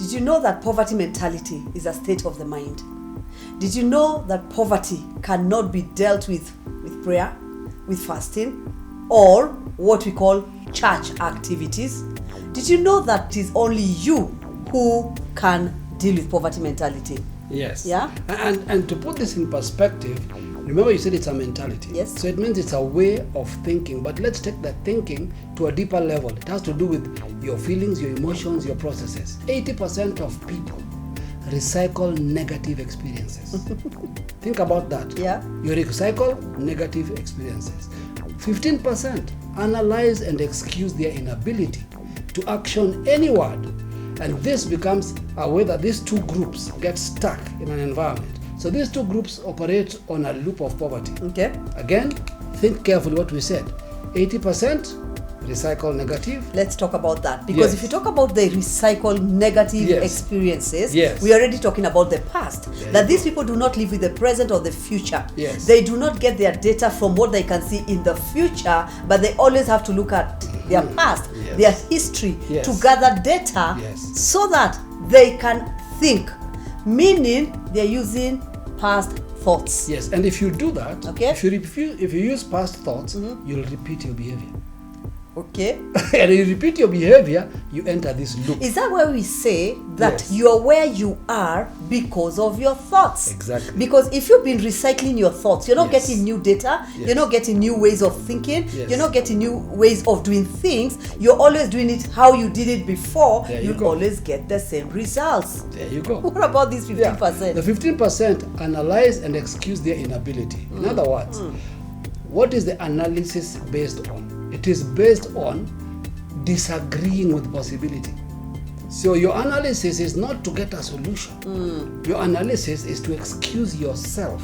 Did you know that poverty mentality is a state of the mind? Did you know that poverty cannot be dealt with prayer, with fasting, or what we call church activities? Did you know that it is only you who can deal with poverty mentality? Yes. Yeah. And to put this in perspective, remember you said it's a mentality. Yes. So it means it's a way of thinking. But let's take that thinking to a deeper level. It has to do with your feelings, your emotions, your processes. 80% of people recycle negative experiences. Think about that. Yeah. You recycle negative experiences. 15% analyze and excuse their inability to action any word. And this becomes a way that these two groups get stuck in an environment. So these two groups operate on a loop of poverty. Okay. Again, think carefully what we said. 80% recycle negative. Let's talk about that. Because if you talk about the recycle negative experiences, we're already talking about the past. That these people do not live with the present or the future. Yes. They do not get their data from what they can see in the future, but they always have to look at their past, their history, to gather data so that they can think. Meaning they're using past thoughts. Yes, and if you do that, okay, if you use past thoughts, you'll repeat your behavior. Okay. And you repeat your behavior, you enter this loop. Is that why we say that you're where you are because of your thoughts? Exactly. Because if you've been recycling your thoughts, you're not getting new data, you're not getting new ways of thinking, you're not getting new ways of doing things, you're always doing it how you did it before, you'll always get the same results. There you go. What about these 15%? The 15% analyze and excuse their inability. In other words, what is the analysis based on? It is based on disagreeing with possibility. So your analysis is not to get a solution. Your analysis is to excuse yourself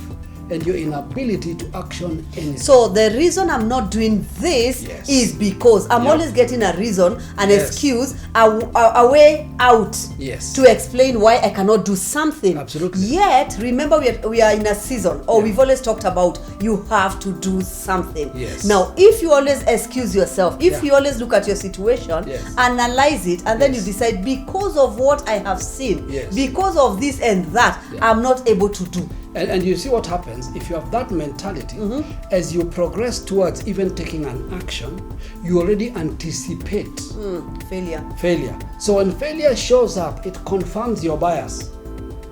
and your inability to action anything. So the reason I'm not doing this is because I'm always getting a reason, an excuse, a way out to explain why I cannot do something. Absolutely. Yet, remember we are in a season, or we've always talked about you have to do something. Now, if you always excuse yourself, if you always look at your situation, analyze it, and then you decide, because of what I have seen, because of this and that, I'm not able to do. And you see what happens if you have that mentality. As you progress towards even taking an action, you already anticipate failure. So when failure shows up, it confirms your bias.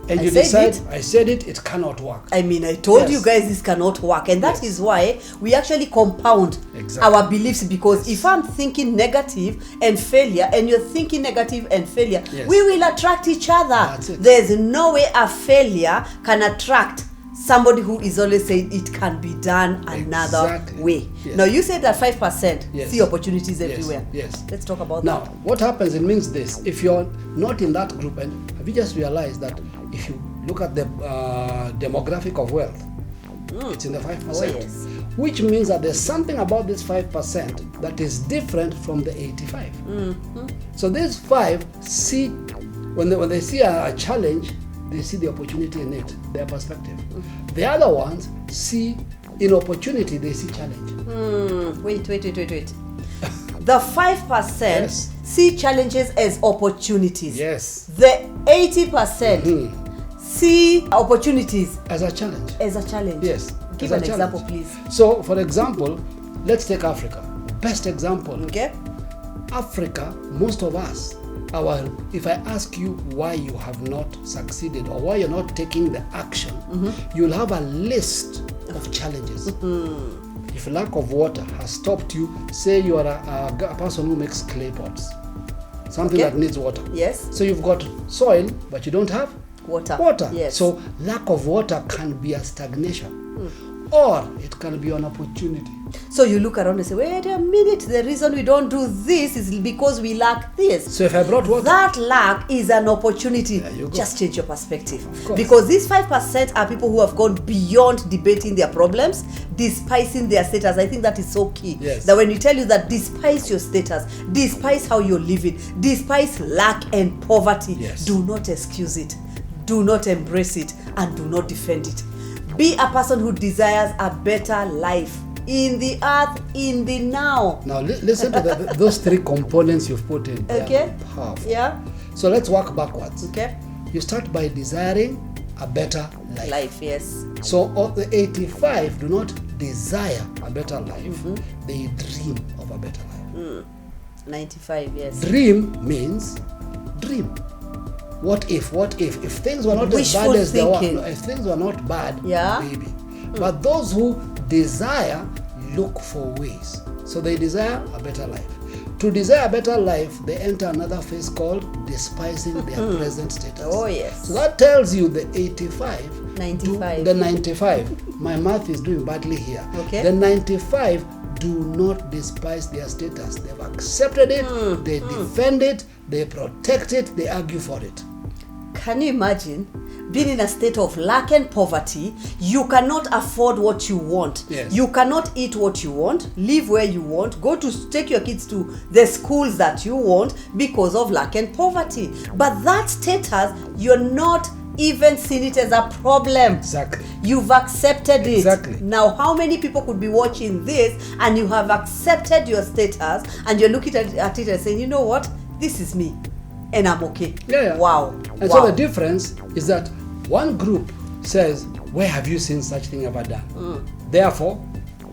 And you decide, I said it cannot work. I mean, I told you guys this cannot work. And that is why we actually compound our beliefs. Because if I'm thinking negative and failure, and you're thinking negative and failure, we will attract each other. There's no way a failure can attract somebody who is always saying it can be done another way. Now, you said that 5% see opportunities everywhere. Let's talk about now, that. What happens, it means this. If you're not in that group, and have you just realized that if you look at the demographic of wealth, it's in the 5%. Which means that there's something about this 5% that is different from the 85. So these 5 see, when they see a challenge, they see the opportunity in it, their perspective. The other ones see in opportunity, they see challenge. Wait. The 5% see challenges as opportunities. The 80% see opportunities as a challenge. Give an example, please. So, for example, let's take Africa. Best example. Africa, most of us, if I ask you why you have not succeeded or why you're not taking the action, you'll have a list of challenges. If lack of water has stopped you, say you are a person who makes clay pots, something that needs water. So you've got soil, but you don't have water. So lack of water can be a stagnation, or it can be an opportunity. So you look around and say, wait a minute, the reason we don't do this is because we lack this. So if I brought water, that lack is an opportunity. Just change your perspective. Because these 5% are people who have gone beyond debating their problems, despising their status. I think that is so key. That when we tell you that despise your status, despise how you're living, despise lack and poverty, do not excuse it, do not embrace it, and do not defend it. Be a person who desires a better life in the earth, in the now. Now listen to those 3 components you've put in. Powerful. So let's work backwards. Okay. You start by desiring a better life. Yes. So the 85 do not desire a better life. They dream of a better life. 95, yes. Dream means dream. What if things were not Wishful as bad as they thinking. were? If things were not bad, Yeah. maybe. But those who desire look for ways. So they desire a better life. To desire a better life, they enter another phase called despising their present status. Oh, yes. So that tells you the 85. 95. The 95. My math is doing badly here. Okay. The 95 do not despise their status. They've accepted it, they defend it, they protect it, they argue for it. Can you imagine being in a state of lack and poverty? You cannot afford what you want. Yes. You cannot eat what you want, live where you want, take your kids to the schools that you want because of lack and poverty. But that status, you're not even seeing it as a problem. Exactly. You've accepted it. Exactly. Now, how many people could be watching this and you have accepted your status and you're looking at it and saying, you know what, this is me and I'm okay. Yeah. Wow. And so the difference is that one group says, where have you seen such thing ever done? Therefore,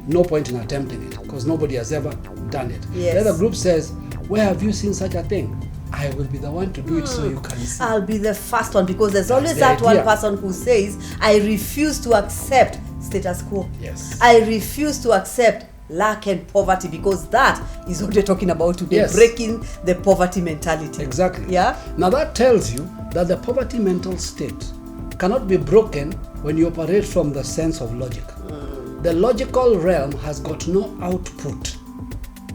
no point in attempting it because nobody has ever done it. Yes. The other group says, where have you seen such a thing? I will be the one to do it so you can see. I'll be the first one because there's always the that idea. one person who says, I refuse to accept status quo. Yes. I refuse to accept lack and poverty because that is what we're talking about today, Yes. breaking the poverty mentality. Exactly. Yeah. Now that tells you that the poverty mental state cannot be broken when you operate from the sense of logic. The logical realm has got no output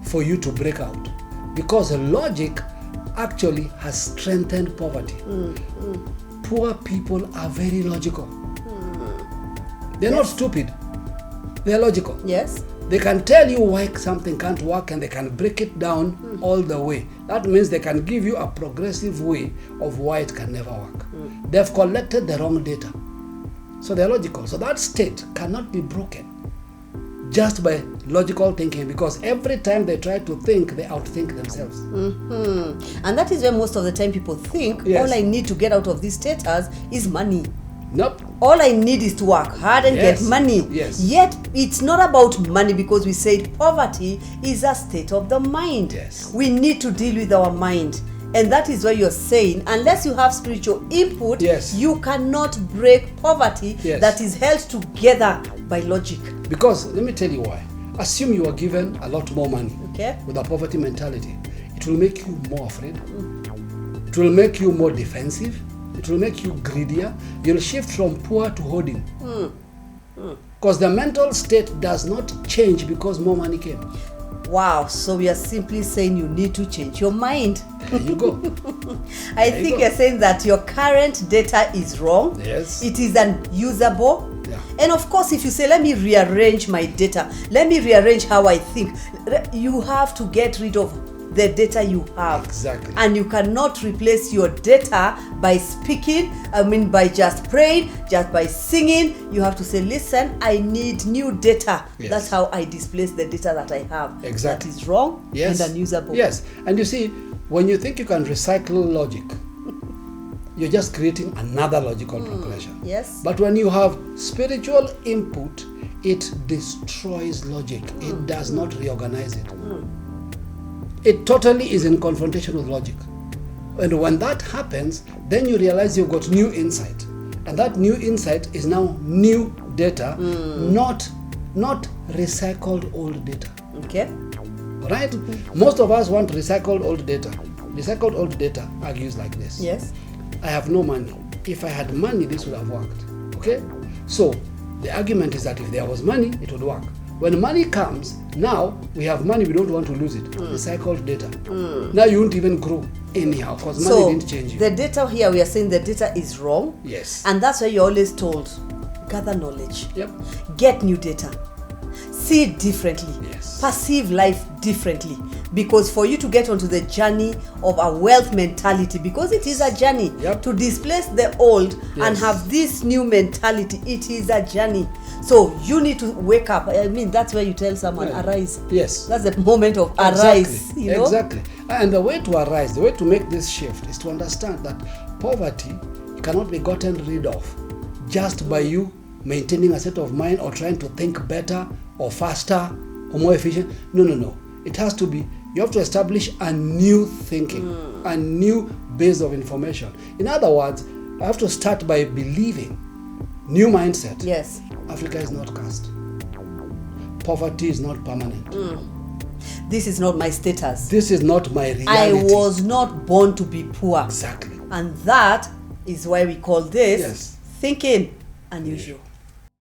for you to break out because logic actually has strengthened poverty. Poor people are very logical. They're not stupid. They're logical. Yes. They can tell you why something can't work and they can break it down all the way. That means they can give you a progressive way of why it can never work. They've collected the wrong data. So they're logical. So that state cannot be broken just by logical thinking because every time they try to think, they outthink themselves. And that is where most of the time people think, Yes. all I need to get out of this status is money. Nope. All I need is to work hard and Yes. get money. Yes. Yet it's not about money because we said poverty is a state of the mind. Yes. We need to deal with our mind. And that is why you're saying, unless you have spiritual input, Yes. you cannot break poverty Yes. that is held together by logic. Because let me tell you why. Assume you are given a lot more money Okay? with a poverty mentality. It will make you more afraid. It will make you more defensive. It will make you greedier. You'll shift from poor to hoarding. Because the mental state does not change because more money came. Wow, so we are simply saying you need to change your mind. There you go. I There you think go. you're saying that your current data is wrong. Yes. It is unusable. Yeah. And of course, if you say, let me rearrange my data, let me rearrange how I think, you have to get rid of the data you have. Exactly. And you cannot replace your data by speaking, by just praying, just by singing. You have to say, listen, I need new data. Yes. That's how I displace the data that I have. Exactly. That is wrong Yes. and unusable. Yes. And you see, when you think you can recycle logic, you're just creating another logical progression. Yes. But when you have spiritual input, it destroys logic. It does not reorganize it. It totally is in confrontation with logic. And when that happens, then you realize you've got new insight. And that new insight is now new data, not recycled old data. Okay. Right? Most of us want recycled old data. Recycled old data argues like this. Yes. I have no money. If I had money, this would have worked. Okay? So, the argument is that if there was money, it would work. When money comes, now we have money, we don't want to lose it. Recycled data. Now you won't even grow anyhow because money didn't change you. The data here, we are saying the data is wrong. Yes. And that's why you're always told, gather knowledge. Yep. Get new data. See it differently. Yes. Perceive life differently. Because for you to get onto the journey of a wealth mentality, because it is a journey, Yep. to displace the old and Yes. have this new mentality, it is a journey. So you need to wake up. I mean, that's where you tell someone, Yeah. arise. Yes. That's the moment of arise. Exactly. You know? Exactly. And the way to arise, the way to make this shift is to understand that poverty cannot be gotten rid of just by you maintaining a set of mind or trying to think better or faster or more efficient. No. It has to be, you have to establish a new thinking, a new base of information. In other words, I have to start by believing, new mindset. Yes. Africa is not caste. Poverty is not permanent. This is not my status. This is not my reality. I was not born to be poor. Exactly. And that is why we call this thinking unusual.